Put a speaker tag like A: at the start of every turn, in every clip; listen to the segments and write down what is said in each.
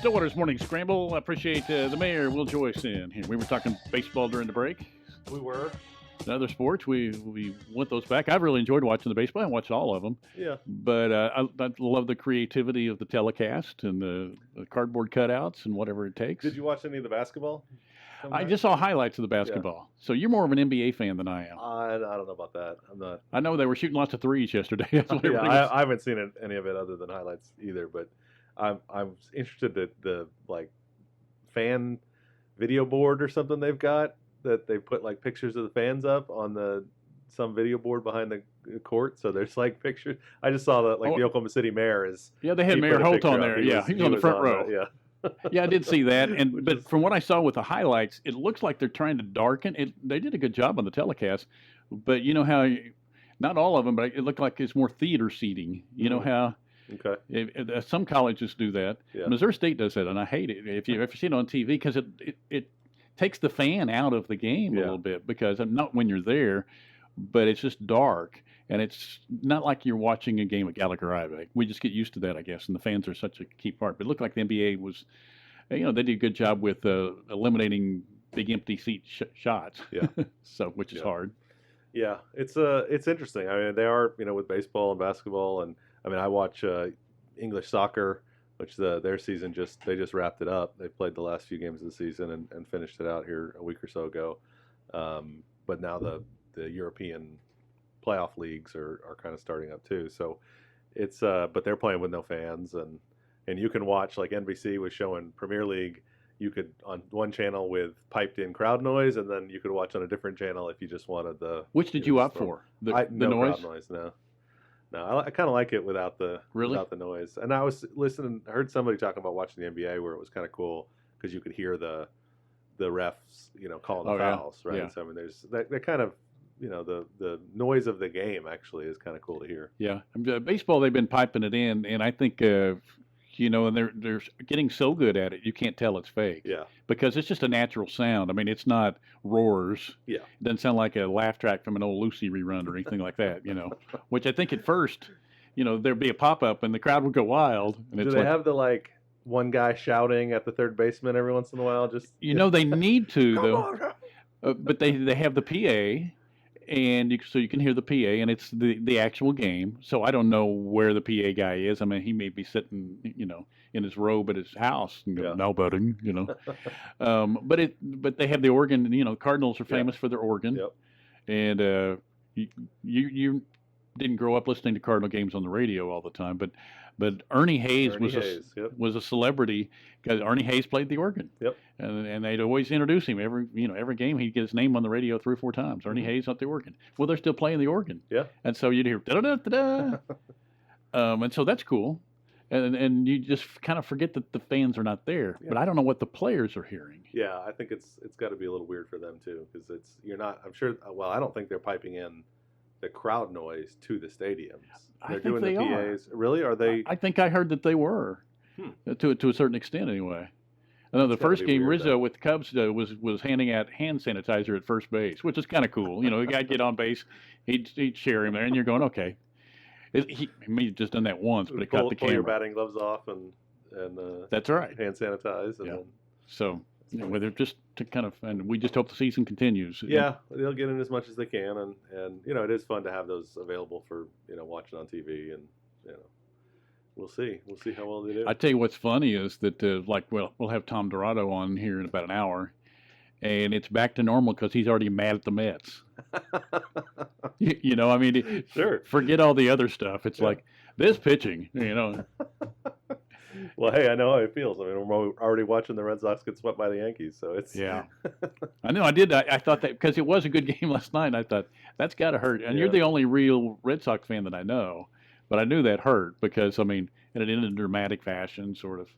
A: Stillwater's Morning Scramble. I appreciate the mayor, Will Joyce, in here. We were talking baseball during the break.
B: We were.
A: And other sports, we want those back. I've really enjoyed watching the baseball. I watched all of them.
B: Yeah.
A: But I love the creativity of the telecast and the cardboard cutouts and whatever it takes.
B: Did you watch any of the basketball?
A: I just saw highlights of the basketball. Yeah. So you're more of an NBA fan than I am.
B: I don't know about that. I'm not.
A: I know they were shooting lots of threes yesterday.
B: Yeah, I haven't seen any of it other than highlights either. But I'm interested that the fan video board or something they've got that they put pictures of the fans up on some video board behind the court. So there's pictures. I just saw that the Oklahoma City mayor is.
A: Yeah, they had Mayor Holt on there. He was on the front row.
B: Yeah.
A: Yeah, I did see that, but from what I saw with the highlights, it looks like they're trying to darken it. They did a good job on the telecast, but you know how, not all of them, but it looked like it's more theater seating. You know how, some colleges do that.
B: Yeah.
A: Missouri State does that, and I hate it if you see it on TV because it takes the fan out of the game a little bit because not when you're there, but it's just dark. And it's not like you're watching a game at Gallagher-Iba. We just get used to that, I guess, and the fans are such a key part. But it looked like the NBA was, they did a good job with eliminating big empty seat shots.
B: Yeah.
A: Which is hard.
B: Yeah, it's interesting. I mean, they are, with baseball and basketball, and I mean, I watch English soccer, which their season they just wrapped it up. They played the last few games of the season and finished it out here a week or so ago. But now the European playoff leagues are kind of starting up too, so it's but they're playing with no fans, and you can watch NBC was showing Premier League. You could on one channel with piped in crowd noise, and then you could watch on a different channel if you just wanted the.
A: Which did you opt for? The noise?
B: Crowd noise, no. I kind of like it without the noise. And I was listening. I heard somebody talking about watching the NBA where it was kind of cool because you could hear the refs, calling the fouls, right?
A: Yeah.
B: So I mean, there's that kind of. The noise of the game actually is kind of cool to hear.
A: Yeah, baseball they've been piping it in, and I think and they're getting so good at it you can't tell it's fake.
B: Yeah,
A: because it's just a natural sound. I mean, it's not roars.
B: Yeah,
A: it doesn't sound like a laugh track from an old Lucy rerun or anything like that. Which I think at first, there'd be a pop up and the crowd would go wild. And
B: do they have the one guy shouting at the third baseman every once in a while? Just
A: they need to though, but they have the PA. And so you can hear the PA, and it's the actual game. So I don't know where the PA guy is. I mean, he may be sitting, in his robe at his house, and go, "Now, budding," But they have the organ. Cardinals are famous for their organ.
B: Yep.
A: And you didn't grow up listening to Cardinal games on the radio all the time, but Ernie Hayes was a celebrity because Ernie Hayes played the organ.
B: Yep.
A: And they'd always introduce him every game. He'd get his name on the radio 3 or 4 times. Ernie Hayes at the organ. Well, they're still playing the organ.
B: Yeah.
A: And so you'd hear da da da da. And so that's cool. And you just kind of forget that the fans are not there. Yeah. But I don't know what the players are hearing.
B: Yeah, I think it's got to be a little weird for them too because you're not. I'm sure. Well, I don't think they're piping in the crowd noise to the stadiums.
A: They're doing the PAs.
B: Are. Really? Are they?
A: I think I heard that they were, to a certain extent anyway. I know the first game Rizzo with the Cubs was handing out hand sanitizer at first base, which is kind of cool. The guy'd get on base, he'd share him there, and you're going, okay. He may have just done that once, but it got the camera.
B: Pull your batting gloves off and
A: that's right.
B: Hand sanitize. And then...
A: So. Whether just to kind of, and we just hope the season continues.
B: Yeah, they'll get in as much as they can, and it is fun to have those available for watching on TV, and we'll see how well they do.
A: I tell you what's funny is that we'll have Tom Dorado on here in about an hour, and it's back to normal because he's already mad at the Mets. I mean,
B: sure.
A: Forget all the other stuff. It's like this pitching,
B: Well, hey, I know how it feels. I mean, we're already watching the Red Sox get swept by the Yankees, so it's...
A: Yeah. I know, I did. I thought that, because it was a good game last night, I thought, that's got to hurt. And you're the only real Red Sox fan that I know, but I knew that hurt because, I mean, it ended in dramatic fashion, sort of.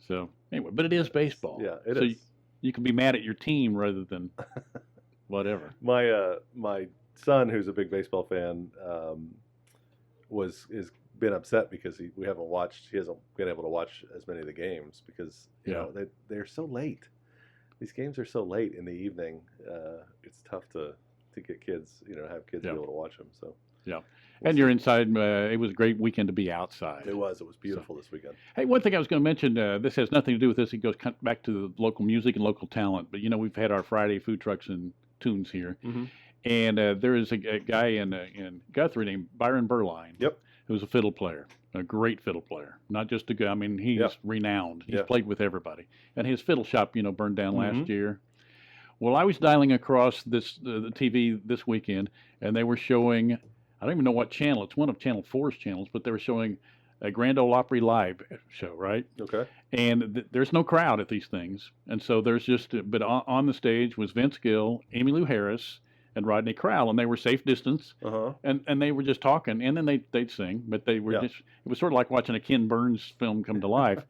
A: So, anyway, but it is baseball.
B: Yeah, it is.
A: You can be mad at your team rather than whatever.
B: My son, who's a big baseball fan, is been upset because he hasn't been able to watch as many of the games because they're so late. These games are so late in the evening. It's tough to to get kids, have kids be able to watch them. So
A: yeah.
B: we'll
A: And
B: see.
A: you're inside. It was a great weekend to be outside.
B: It was beautiful this weekend.
A: Hey, one thing I was going to mention, this has nothing to do with this. It goes back to the local music and local talent. But, we've had our Friday food trucks and tunes here.
B: Mm-hmm.
A: And there is a guy in Guthrie named Byron Berline.
B: Yep.
A: Who's a fiddle player, a great fiddle player. Not just a guy. I mean, he's renowned. He's played with everybody. And his fiddle shop, burned down last year. Well, I was dialing across the TV this weekend, and they were showing, I don't even know what channel. It's one of Channel 4's channels, but they were showing a Grand Ole Opry live show, right?
B: Okay.
A: And there's no crowd at these things. And so there's but on the stage was Vince Gill, Emmylou Harris, and Rodney Crowell, and they were safe distance, and they were just talking, and then they'd sing, but they were just, it was sort of like watching a Ken Burns film come to life.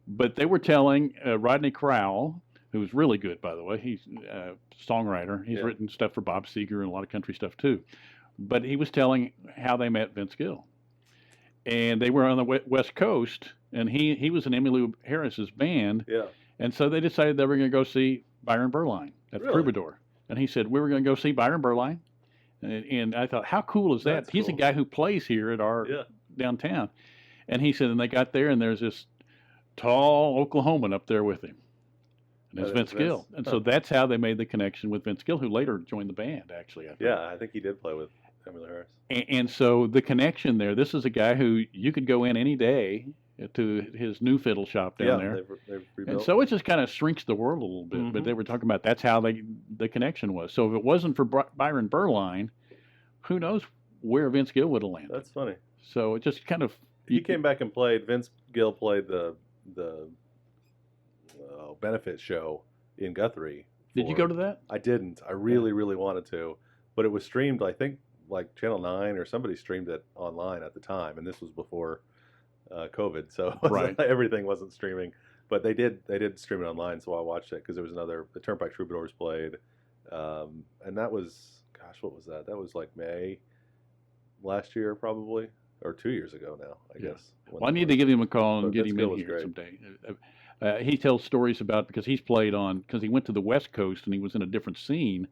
A: But they were telling Rodney Crowell, who's really good, by the way, he's a songwriter, he's written stuff for Bob Seger and a lot of country stuff too, but he was telling how they met Vince Gill. And they were on the West Coast, and he was in Emmylou Harris's band, and so they decided they were going to go see Byron Berline at the Troubadour. And he said, we were going to go see Byron Berline. And I thought, how cool is that?
B: That's
A: He's
B: cool.
A: a guy who plays here at our downtown. And he said, and they got there, and there's this tall Oklahoman up there with him. And it's Vince Gill. And so that's how they made the connection with Vince Gill, who later joined the band, actually.
B: I think he did play with Emmylou Harris.
A: And so the connection there, this is a guy who you could go in any day to his new fiddle shop down there.
B: They've rebuilt.
A: And so it just kind of shrinks the world a little bit. But they were talking about that's how the connection was. So if it wasn't for Byron Berline, who knows where Vince Gill would have landed.
B: That's funny.
A: So it just kind of...
B: He came back and played, Vince Gill played the benefit show in Guthrie.
A: Did you go to that?
B: I didn't. I really, really wanted to. But it was streamed, I think, like Channel 9 or somebody streamed it online at the time. And this was before COVID, so everything wasn't streaming. But they did stream it online, so I watched it because there was the Turnpike Troubadours played. And that was, gosh, what was that? That was like May last year, probably. Or 2 years ago now, I guess.
A: Well, I need to give him a call and get him in here
B: great.
A: someday. He tells stories about, because he's played on, because he went to the West Coast and he was in a different scene,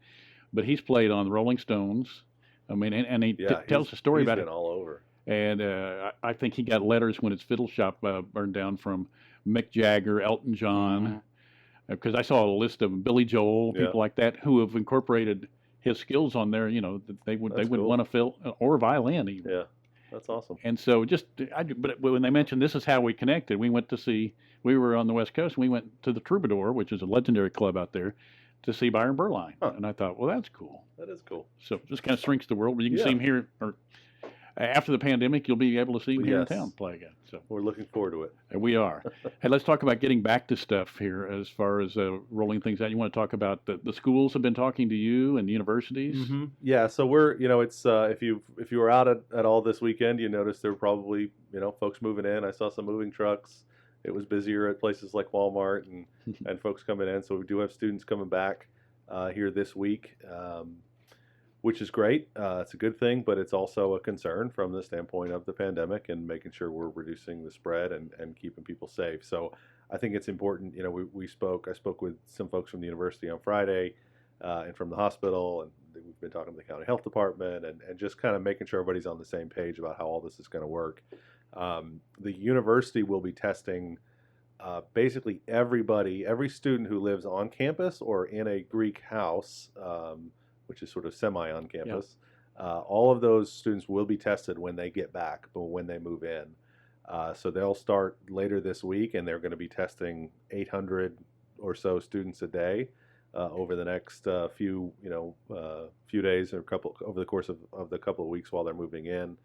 A: but he's played on the Rolling Stones. I mean, and he tells a story about it.
B: He's been all over.
A: And I think he got letters when his fiddle shop burned down from Mick Jagger, Elton John, because I saw a list of Billy Joel, people like that, who have incorporated his skills on there. They would want to fill or violin even.
B: Yeah. That's awesome.
A: And so but when they mentioned this is how we connected, we were on the West Coast, and we went to the Troubadour, which is a legendary club out there, to see Byron Berline. And I thought, well, that's cool.
B: That is cool.
A: So it just kind of shrinks the world, but you can see him here, or after the pandemic, you'll be able to see him here in town play again. So
B: we're looking forward to it.
A: And we are. Hey, let's talk about getting back to stuff here as far as rolling things out. You want to talk about the schools have been talking to you and the universities?
B: Mm-hmm. Yeah, so we're, it's if you were out at all this weekend, you noticed there were probably, folks moving in. I saw some moving trucks. It was busier at places like Walmart and folks coming in. So we do have students coming back here this week. Which is great. It's a good thing, but it's also a concern from the standpoint of the pandemic and making sure we're reducing the spread and keeping people safe. So I think it's important. I spoke with some folks from the university on Friday and from the hospital, and we've been talking to the county health department and just kind of making sure everybody's on the same page about how all this is going to work. The university will be testing basically every student who lives on campus or in a Greek house, which is sort of semi on campus. All of those students will be tested when they get back, but when they move in. So they'll start later this week, and they're going to be testing 800 or so students a day over the next few days or over the course of the couple of weeks while they're moving in.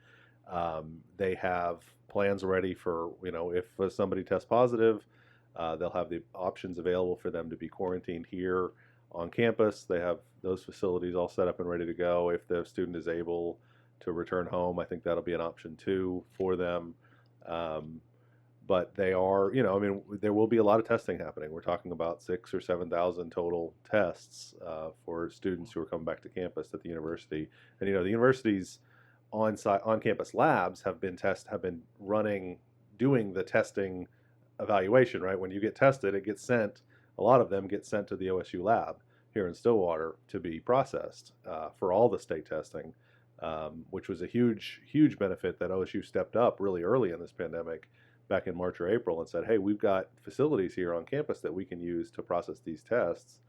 B: They have plans ready for, if somebody tests positive, they'll have the options available for them to be quarantined here on campus. They have those facilities all set up and ready to go. If the student is able to return home, I think that'll be an option too for them. But they are, there will be a lot of testing happening. We're talking about 6,000 or 7,000 total tests for students who are coming back to campus at the university. And the university's on-campus labs have been doing the testing evaluation. Right, when you get tested, it gets sent. A lot of them get sent to the OSU lab here in Stillwater to be processed for all the state testing, which was a huge benefit that OSU stepped up really early in this pandemic back in March or April and said, hey, we've got facilities here on campus that we can use to process these tests.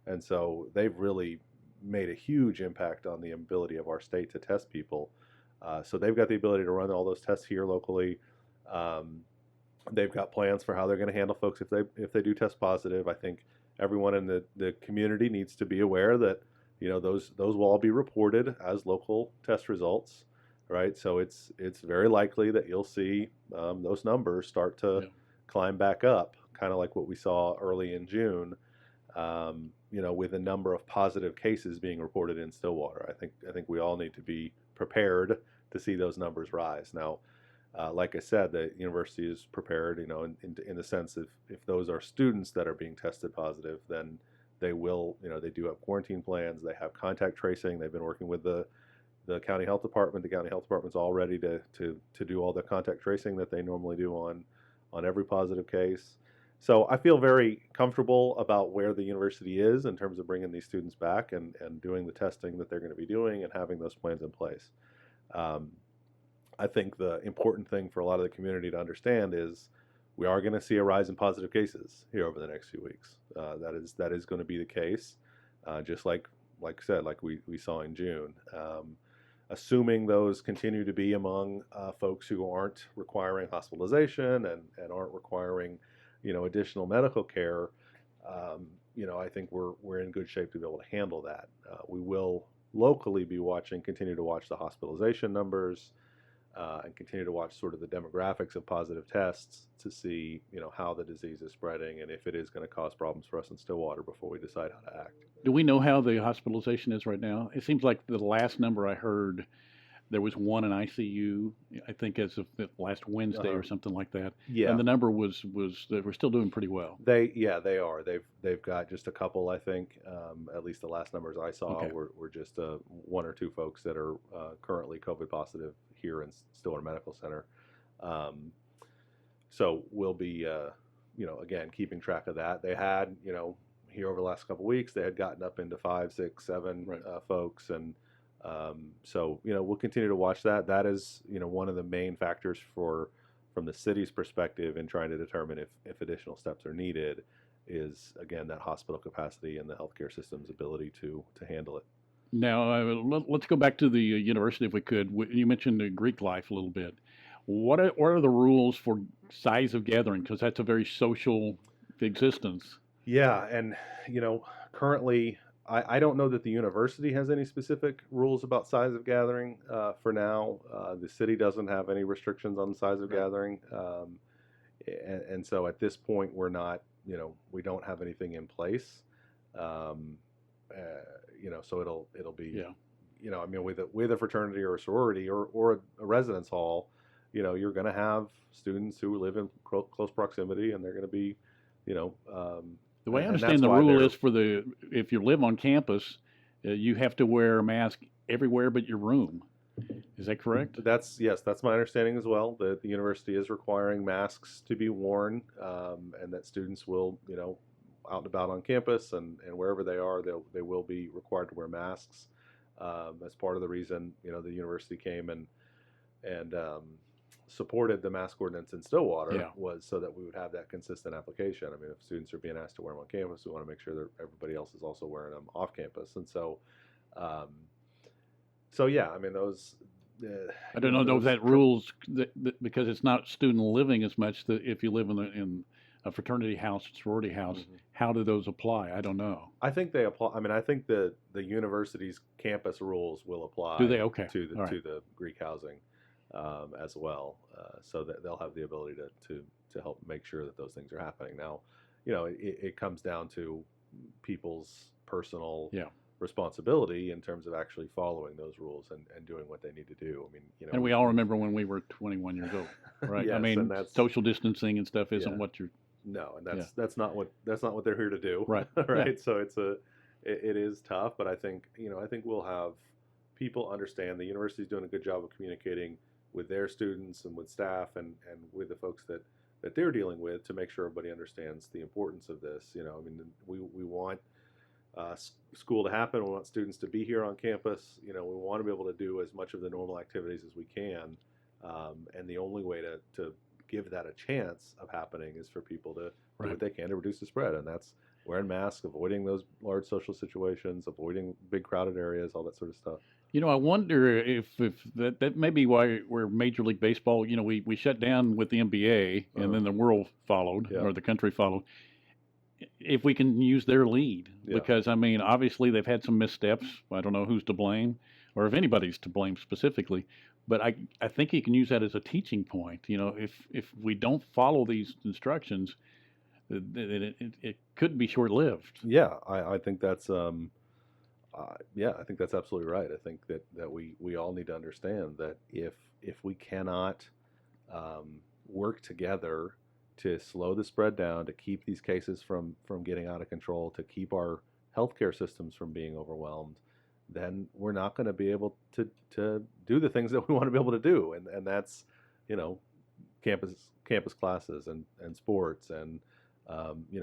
B: And so they've really made a huge impact on the ability of our state to test people. So they've got the ability to run all those tests here locally. They've got plans for how they're going to handle folks if they do test positive. I think everyone in the community needs to be aware that those will all be reported as local test results, right? So it's very likely that you'll see those numbers start to climb back up, kind of like what we saw early in June. With a number of positive cases being reported in Stillwater. I think we all need to be prepared to see those numbers rise. Now, like I said, the university is prepared, in the sense of if those are students that are being tested positive, then they will, they do have quarantine plans, they have contact tracing, they've been working with the county health department. The county health department's all ready to do all the contact tracing that they normally do on every positive case. So I feel very comfortable about where the university is in terms of bringing these students back and doing the testing that they're going to be doing and having those plans in place. I think the important thing for a lot of the community to understand is we are going to see a rise in positive cases here over the next few weeks. That is going to be the case, just like I said, like we saw in June. Assuming those continue to be among folks who aren't requiring hospitalization and aren't requiring additional medical care, I think we're in good shape to be able to handle that. We will locally be continue to watch the hospitalization numbers and continue to watch sort of the demographics of positive tests to see, how the disease is spreading and if it is going to cause problems for us in Stillwater before we decide how to act.
A: Do we know how the hospitalization is right now? It seems like the last number I heard, there was one in ICU, I think as of last Wednesday or something like that.
B: Yeah.
A: And the number was that we're still doing pretty well.
B: They are. They've got just a couple, I think. At least the last numbers I saw were just one or two folks that are currently COVID positive here in Stillwater Medical Center. So we'll be, again, keeping track of that. They had, here over the last couple of weeks, they had gotten up into 5, 6, 7 folks, and so we'll continue to watch that. That is one of the main factors from the city's perspective in trying to determine if additional steps are needed is, again, that hospital capacity and the healthcare system's ability to handle it.
A: Now let's go back to the university if we could. You mentioned the Greek life a little bit. What are the rules for size of gathering? Because that's a very social existence.
B: Yeah, and currently I don't know that the university has any specific rules about size of gathering for now. The city doesn't have any restrictions on the size of gathering. And so at this point, we're not, we don't have anything in place. So it'll be, I mean, with a fraternity or a sorority or a residence hall, you're going to have students who live in close proximity, and they're going to be,
A: the way I understand the rule is if you live on campus, you have to wear a mask everywhere but your room. Is that correct?
B: That's my understanding as well. That the university is requiring masks to be worn, and that students will, out and about on campus and wherever they are, they will be required to wear masks. That's part of the reason, the university came and supported the mask ordinance in Stillwater was so that we would have that consistent application. I mean, if students are being asked to wear them on campus, we want to make sure that everybody else is also wearing them off campus. And so, yeah, I mean, those.
A: I don't know that rules because it's not student living as much. That if you live in a fraternity house, sorority house, how do those apply? I don't know.
B: I think they apply. I mean, I think the university's campus rules will apply.
A: Do they? Okay.
B: To the Greek housing. As well, so that they'll have the ability to help make sure that those things are happening. Now, it comes down to people's personal responsibility in terms of actually following those rules and doing what they need to do. I mean,
A: and we all remember when we were 21 years old, right?
B: Yes,
A: I mean, social distancing and stuff isn't what you're.
B: No, and that's not what they're here to do,
A: right?
B: Right. So it is tough, but I think we'll have people understand the university's doing a good job of communicating with their students and with staff and with the folks that they're dealing with to make sure everybody understands the importance of this. I mean, we want school to happen. We want students to be here on campus. We want to be able to do as much of the normal activities as we can. And the only way to give that a chance of happening is for people to do what they can to reduce the spread. And that's wearing masks, avoiding those large social situations, avoiding big crowded areas, all that sort of stuff.
A: I wonder if that may be why we're Major League Baseball, we shut down with the NBA and then the world followed or the country followed. If we can use their lead, because obviously they've had some missteps. I don't know who's to blame or if anybody's to blame specifically, but I think you can use that as a teaching point. If we don't follow these instructions, it could be short-lived.
B: Yeah, I think that's I think that's absolutely right. I think that we all need to understand that if we cannot work together to slow the spread down, to keep these cases from getting out of control, to keep our healthcare systems from being overwhelmed, then we're not going to be able to do the things that we want to be able to do, and that's campus classes and sports and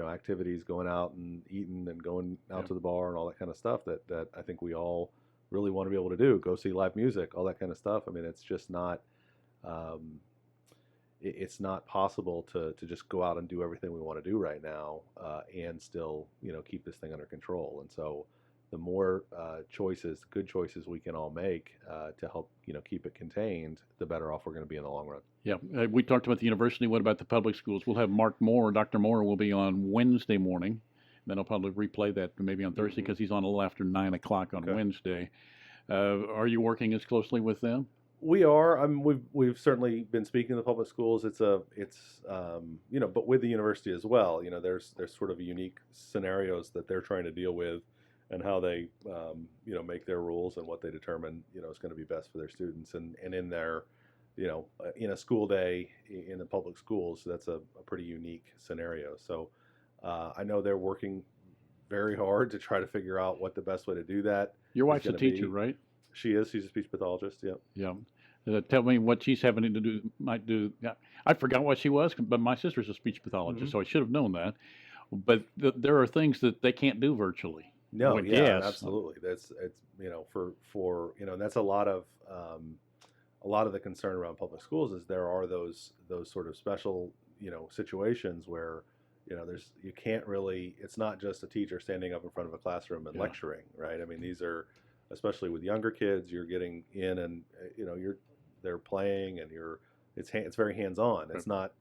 B: activities, going out and eating and going out to the bar and all that kind of stuff that I think we all really want to be able to do. Go see live music, all that kind of stuff. It's just not it's not possible to just go out and do everything we want to do right now and still keep this thing under control. And so the more good choices we can all make to help keep it contained, the better off we're going to be in the long run.
A: Yeah, we talked about the university. What about the public schools? We'll have Dr. Moore will be on Wednesday morning. Then I'll probably replay that maybe on Thursday because he's on a little after 9 o'clock on Wednesday. Are you working as closely with them?
B: We are. We've certainly been speaking to the public schools. It's but with the university as well. There's sort of unique scenarios that they're trying to deal with, and how they make their rules and what they determine is going to be best for their students. And in their in a school day in the public schools, that's a pretty unique scenario. So I know they're working very hard to try to figure out what the best way to do that.
A: Your wife's a teacher, right?
B: She is. She's a speech pathologist. Yeah.
A: Yeah. Tell me what she's having to do. Might do. I forgot what she was, but my sister's a speech pathologist, so I should have known that. But there are things that they can't do virtually.
B: No. Yeah. Absolutely. It's for and that's a lot of the concern around public schools is there are those sort of special situations where you can't really. It's not just a teacher standing up in front of a classroom and lecturing, right? These are, especially with younger kids, you're getting in and they're playing and it's very hands-on. It's not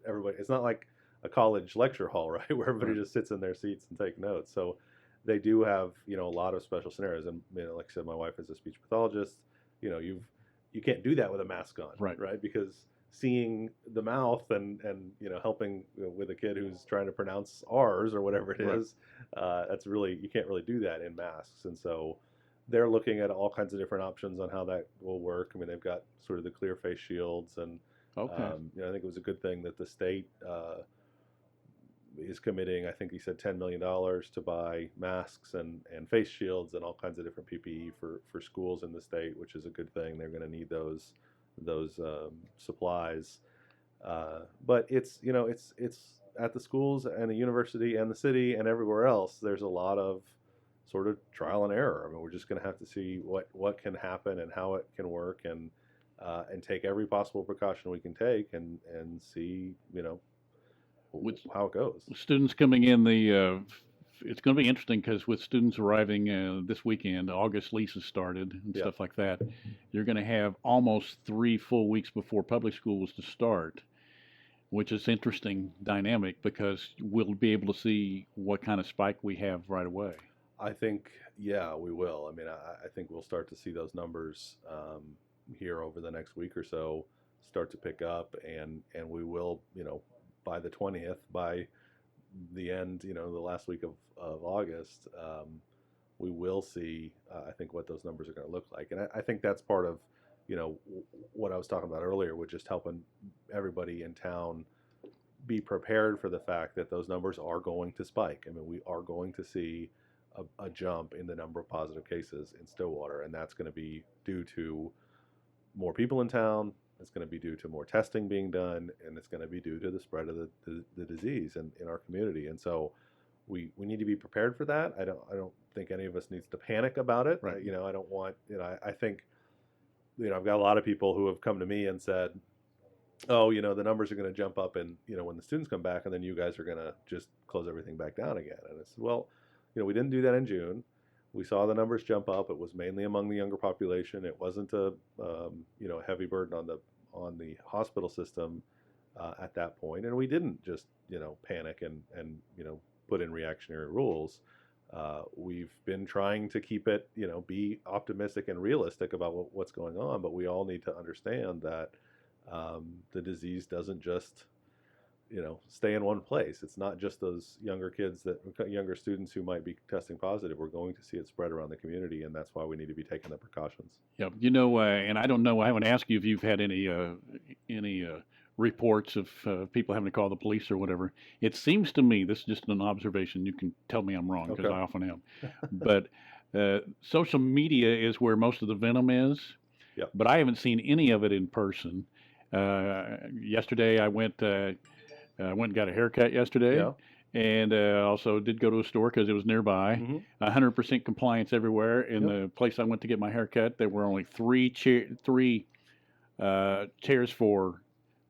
B: everybody. It's not like a college lecture hall, right, where everybody just sits in their seats and take notes. So they do have a lot of special scenarios. And like I said, my wife is a speech pathologist. You can't do that with a mask on, right? Because seeing the mouth and helping with a kid who's trying to pronounce R's or whatever it is, that's really, you can't really do that in masks. And so they're looking at all kinds of different options on how that will work. They've got sort of the clear face shields, and I think it was a good thing that the state is committing, I think he said $10 million to buy masks and face shields and all kinds of different PPE for schools in the state, which is a good thing. They're going to need those supplies. But it's at the schools and the university and the city and everywhere else, there's a lot of sort of trial and error. We're just going to have to see what can happen and how it can work, and take every possible precaution we can take, and see how it goes.
A: Students coming in, it's going to be interesting because with students arriving this weekend, August leases started and stuff like that. You're going to have almost 3 full weeks before public schools to start, which is interesting dynamic because we'll be able to see what kind of spike we have right away.
B: I think, we will. I think we'll start to see those numbers here over the next week or so start to pick up, and we will, by the 20th, by the end, the last week of August, we will see, I think, what those numbers are going to look like. And I think that's part of, what I was talking about earlier, with just helping everybody in town be prepared for the fact that those numbers are going to spike. We are going to see a jump in the number of positive cases in Stillwater, and that's going to be due to more people in town. It's going to be due to more testing being done, and it's going to be due to the spread of the disease in our community. And so we need to be prepared for that. I don't think any of us needs to panic about it.
A: Right.
B: I don't want, I think, I've got a lot of people who have come to me and said, oh, the numbers are going to jump up and, when the students come back, and then you guys are going to just close everything back down again. And I said, well, we didn't do that in June. We saw the numbers jump up. It was mainly among the younger population. It wasn't a heavy burden on the hospital system at that point. And we didn't just panic and put in reactionary rules. We've been trying to keep it, be optimistic and realistic about what's going on, but we all need to understand that the disease doesn't just stay in one place. It's not just those younger students who might be testing positive. We're going to see it spread around the community, and that's why we need to be taking the precautions.
A: Yeah, and I don't know, I haven't asked you if you've had any reports of people having to call the police or whatever. It seems to me, this is just an observation, you can tell me I'm wrong, because
B: Okay.
A: I often am, but social media is where most of the venom is.
B: Yep.
A: But I haven't seen any of it in person. Yesterday I went and got a haircut yesterday.
B: Yeah.
A: And also did go to a store because it was nearby.
B: Mm-hmm.
A: 100% compliance everywhere. In
B: Yep.
A: the place I went to get my haircut, there were only three chairs for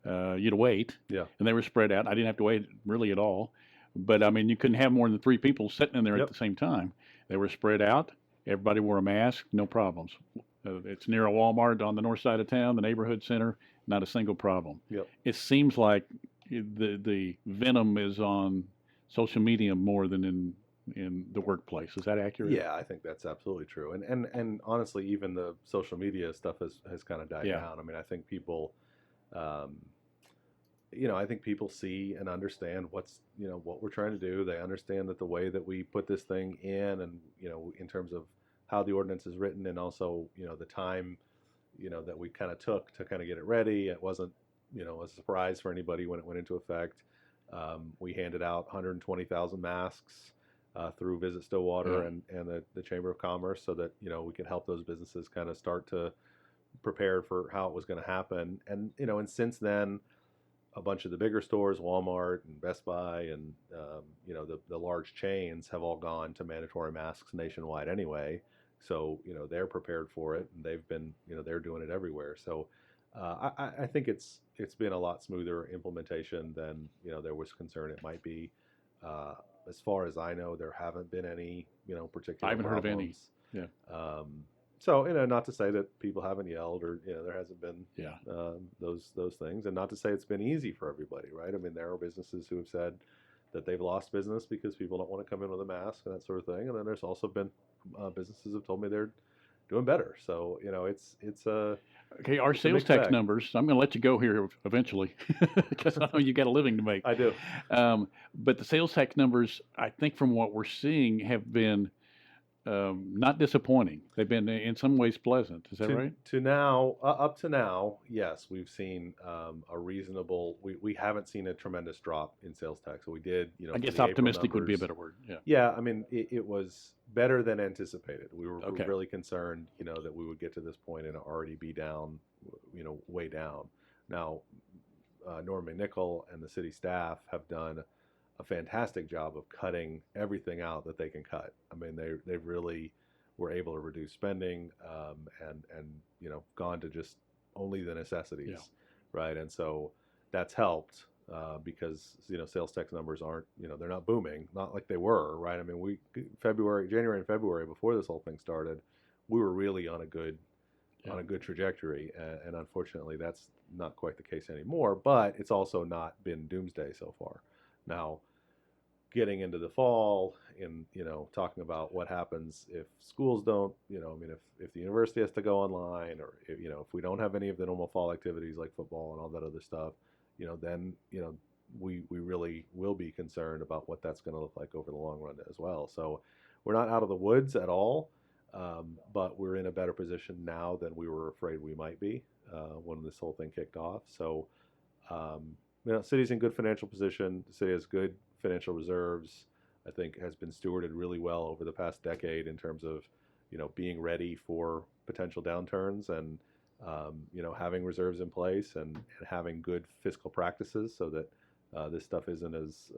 A: you to wait.
B: Yeah.
A: And they were spread out. I didn't have to wait really at all. But I mean, you couldn't have more than three people sitting in there
B: Yep.
A: at the same time. They were spread out. Everybody wore a mask, no problems. It's near a Walmart on the north side of town, the neighborhood center, not a single problem.
B: Yep.
A: It seems like the venom is on social media more than in the workplace. Is that accurate?
B: Yeah, I think that's absolutely true. And honestly, even the social media stuff has kind of died down. I mean, I think people, I think people see and understand what we're trying to do. They understand that the way that we put this thing in, and in terms of how the ordinance is written, and also the time that we kind of took to kind of get it ready. It wasn't a surprise for anybody when it went into effect. We handed out 120,000 masks through Visit Stillwater and the Chamber of Commerce, so that we could help those businesses kind of start to prepare for how it was going to happen. And and since then, a bunch of the bigger stores, Walmart and Best Buy, and the large chains have all gone to mandatory masks nationwide anyway. So they're prepared for it, and they've been they're doing it everywhere. So I think it's been a lot smoother implementation than there was concern it might be. As far as I know, there haven't been any particular.
A: I haven't
B: problems.
A: heard of any. Yeah.
B: So not to say that people haven't yelled, or there hasn't been those things, and not to say it's been easy for everybody, right? I mean, there are businesses who have said that they've lost business because people don't want to come in with a mask and that sort of thing, and then there's also been businesses have told me they're doing better. So it's
A: okay. Our sales tax numbers. I'm going to let you go here eventually because I know you got a living to make.
B: I do.
A: But the sales tax numbers, I think, from what we're seeing, have been not disappointing. They've been in some ways pleasant. Is that right?
B: Up to now, yes, we've seen a reasonable. We haven't seen a tremendous drop in sales tax. So we did,
A: I guess optimistic would be a better word. Yeah.
B: Yeah, I mean, it was better than anticipated. We were really concerned, that we would get to this point and already be down, way down. Now, Norman McNichol and the city staff have done a fantastic job of cutting everything out that they can cut. I mean, they really were able to reduce spending and gone to just only the necessities, right? And so that's helped because sales tax numbers aren't they're not booming, not like they were, right? I mean, January and February, before this whole thing started, we were really on a good trajectory, and unfortunately that's not quite the case anymore. But it's also not been doomsday so far. Now, getting into the fall and talking about what happens if schools don't, if the university has to go online, or if we don't have any of the normal fall activities like football and all that other stuff, then we really will be concerned about what that's going to look like over the long run as well. So we're not out of the woods at all, but we're in a better position now than we were afraid we might be when this whole thing kicked off. So city's in good financial position. The city has good financial reserves. I think has been stewarded really well over the past decade in terms of being ready for potential downturns, and having reserves in place, and having good fiscal practices so that this stuff isn't as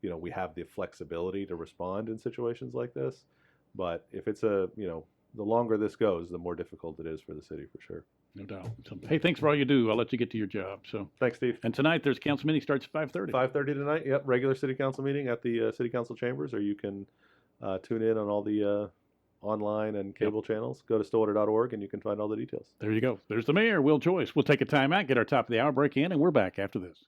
B: we have the flexibility to respond in situations like this. But if it's the longer this goes, the more difficult it is for the city, for sure.
A: No doubt. So, hey, thanks for all you do. I'll let you get to your job. So
B: thanks, Steve.
A: And tonight there's council meeting, starts at 5:30.
B: 5:30 tonight. Yep, regular city council meeting at the city council chambers, or you can tune in on all the online and cable channels. Go to stillwater.org and you can find all the details.
A: There you go. There's the mayor, Will Joyce. We'll take a time out, get our top of the hour break in, and we're back after this.